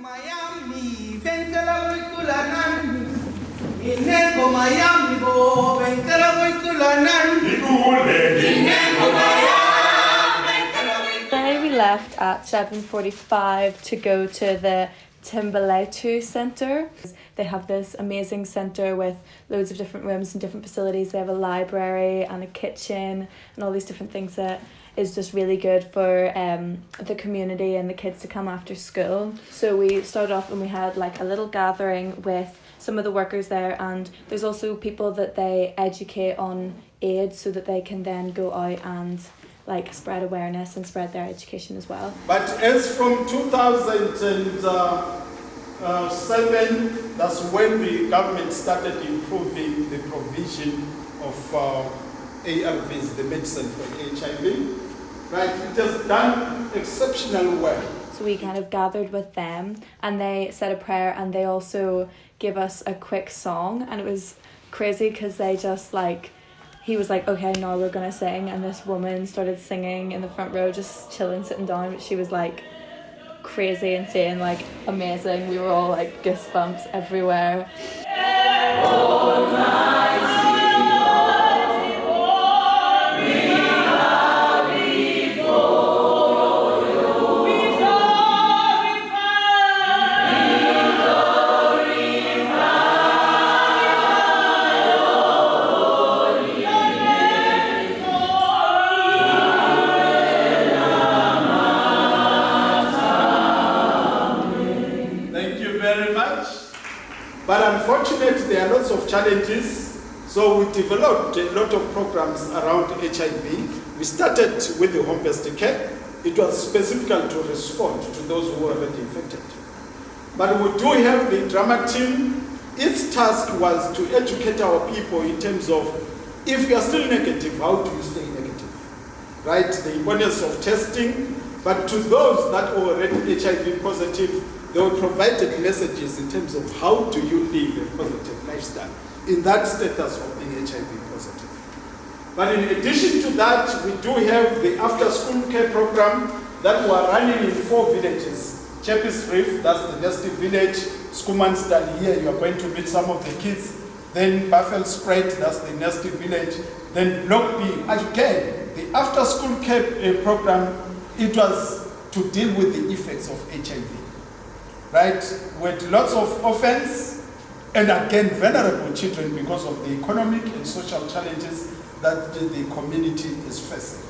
Today we left at 7:45 to go to the Thembalethu centre. They have this amazing centre with loads of different rooms and different facilities. They have a library and a kitchen and all these different things that is just really good for the community and the kids to come after school. So we started off and we had like a little gathering with some of the workers there, and there's also people that they educate on AIDS so that they can then go out and like spread awareness and spread their education as well. But as from 2007, that's when the government started improving the provision of ARVs, the medicine for HIV. Right, it has done exceptionally well. So we kind of gathered with them and they said a prayer and they also gave us a quick song, and it was crazy because they just like, he was like, okay, now we're gonna sing, and this woman started singing in the front row, just chilling, sitting down. She was like crazy, insane, like amazing. We were all like goosebumps everywhere. But unfortunately, there are lots of challenges. So we developed a lot of programs around HIV. We started with the home-based care. It was specifically to respond to those who were already infected. But we do have the drama team. Its task was to educate our people in terms of, if you are still negative, how do you stay negative? Right? The importance of testing. But to those that were already HIV positive, they were provided messages in terms of how do you live a positive lifestyle in that status of being HIV positive. But in addition to that, we do have the after-school care program that we are running in 4 villages. Chapis Reef, that's the Nesty village. Schoemansdal, here you are going to meet some of the kids. Then Buffalo Spread, that's the Nesty village. Then Block B, again, the after-school care program, it was to deal with the effects of HIV. Right, with lots of orphans and again vulnerable children because of the economic and social challenges that the community is facing.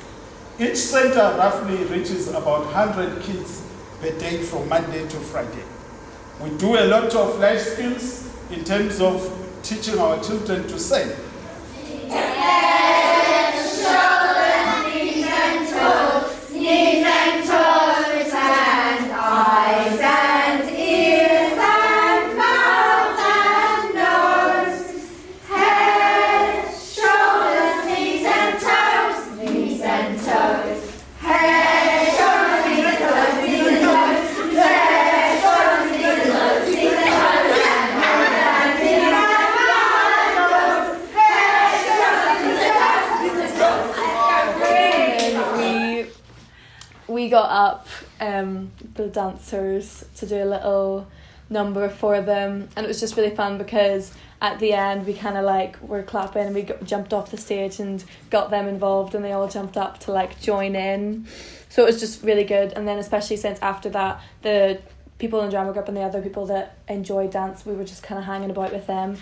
Each center roughly reaches about 100 kids per day from Monday to Friday. We do a lot of life skills in terms of teaching our children to sing. We got up, the dancers, to do a little number for them, and it was just really fun because at the end we kind of like were clapping and we jumped off the stage and got them involved and they all jumped up to like join in. So it was just really good, and then especially since after that the people in the drama group and the other people that enjoy dance, we were just kind of hanging about with them.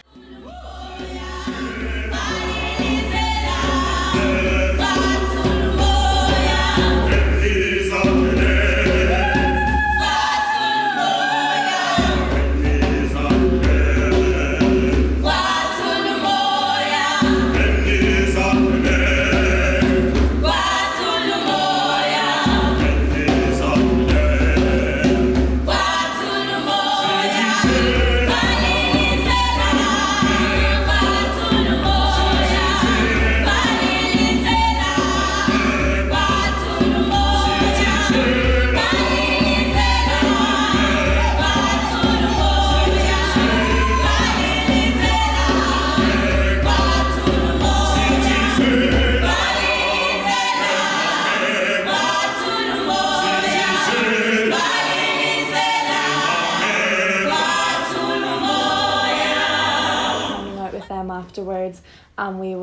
afterwards, and we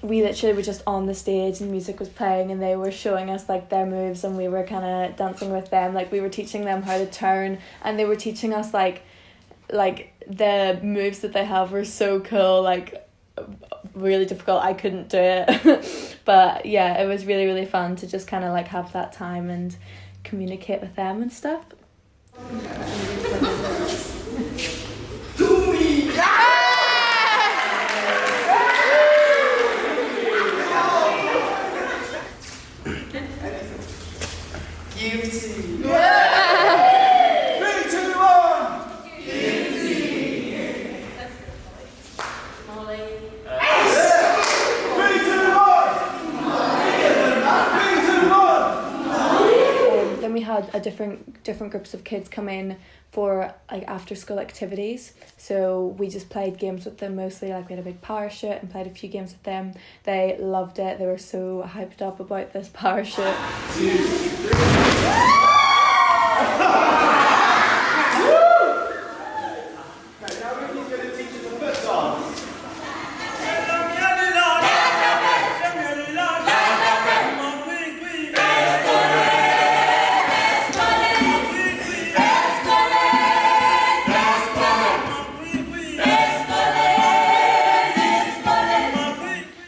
literally were just on the stage and music was playing and they were showing us like their moves and we were kind of dancing with them. Like we were teaching them how to turn and they were teaching us like the moves that they have were so cool, like really difficult. I couldn't do it. But yeah, it was really, really fun to just kind of like have that time and communicate with them and stuff. Then we had a different groups of kids come in for like after school activities, so we just played games with them mostly. Like we had a big parachute and played a few games with them. They loved it. They were so hyped up about this parachute.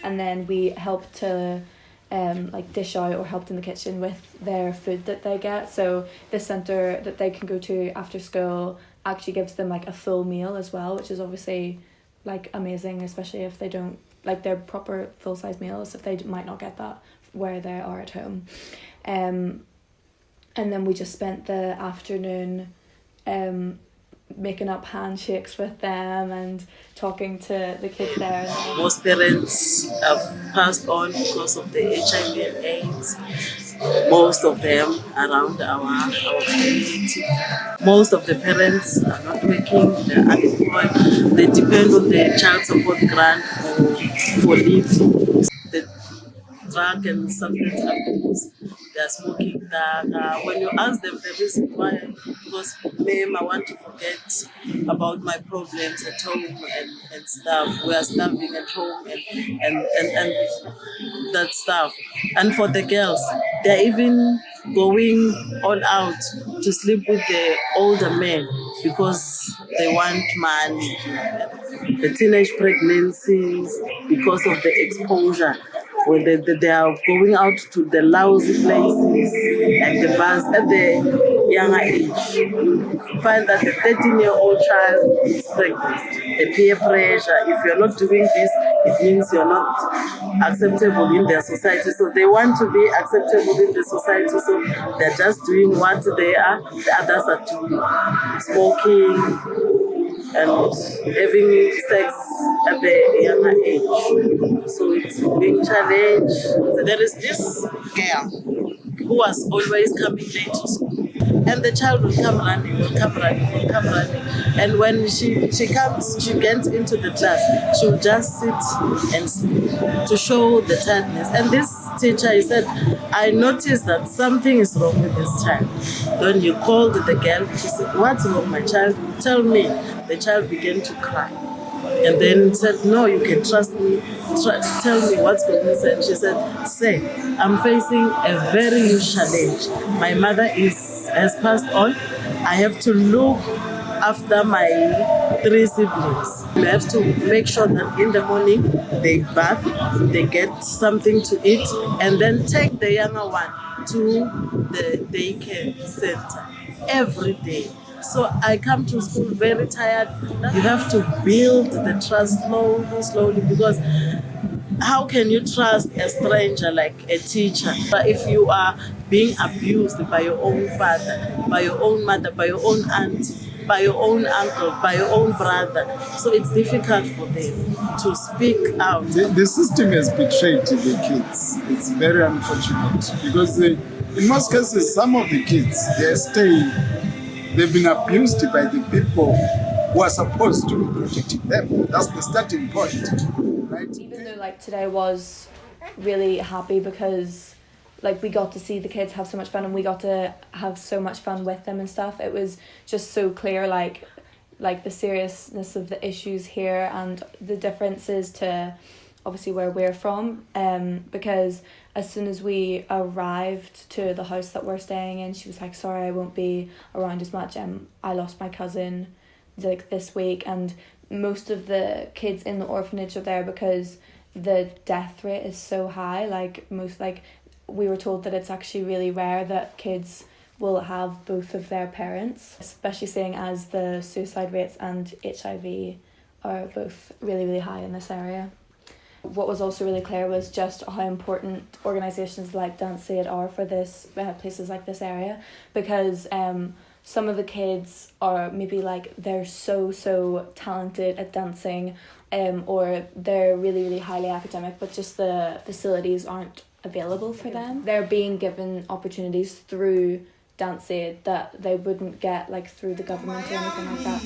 And then we helped to like dish out or helped in the kitchen with their food that they get. So the centre that they can go to after school actually gives them like a full meal as well, which is obviously like amazing, especially if they don't like their proper full-size meals, if they might not get that where they are at home. And then we just spent the afternoon making up handshakes with them and talking to the kids there. Most parents have passed on because of the HIV and AIDS. Most of them around our community. Most of the parents are not working, they're unemployed. They depend on the child support grant for living. The drug and substance abuse, they're smoking that. When you ask them the reason why, because ma'am, I want to forget about my problems at home and stuff. We are starving at home and that stuff. And for the girls, they're even going all out to sleep with the older men because they want money. The teenage pregnancies because of the exposure. When they are going out to the lousy places and the bars at the younger age, you find that the 13-year-old child is pregnant. The peer pressure, if you're not doing this, it means you're not acceptable in their society. So they want to be acceptable in the society, so they're just doing what they are, the others are doing. Smoking and having sex at the younger age. So it's being challenged. So there is this girl who was always coming late to school. And the child will come running. And when she gets into the class, she'll just sit and sleep to show the tiredness. And this teacher, he said, I noticed that something is wrong with this child. Then you called the girl, she said, what's wrong, my child? Tell me. The child began to cry. And then said, no, you can trust me. Tell me what's going on. And she said, say, I'm facing a very huge challenge. My mother has passed on. I have to look after my 3 siblings. I have to make sure that in the morning they bath, they get something to eat, and then take the younger one to the daycare center every day. So I come to school very tired. You have to build the trust slowly, because how can you trust a stranger like a teacher? But if you are being abused by your own father, by your own mother, by your own auntie, by your own uncle, by your own brother, so it's difficult for them to speak out. The system has betrayed the kids. It's very unfortunate because in most cases, some of the kids, they're staying. They've been abused by the people who are supposed to be protecting them. That's the starting point, right? Even though like today was really happy because like we got to see the kids have so much fun and we got to have so much fun with them and stuff. It was just so clear, like like the seriousness of the issues here and the differences to obviously where we're from, because as soon as we arrived to the house that we're staying in, she was like, sorry, I won't be around as much. I lost my cousin like this week, and most of the kids in the orphanage are there because the death rate is so high. Like we were told that it's actually really rare that kids will have both of their parents, especially seeing as the suicide rates and HIV are both really, really high in this area. What was also really clear was just how important organisations like danceaid are for this places like this area, because some of the kids are maybe like they're so talented at dancing, or they're really, really highly academic, but just the facilities aren't available for them. They're being given opportunities through danceaid that they wouldn't get like through the government or anything like that.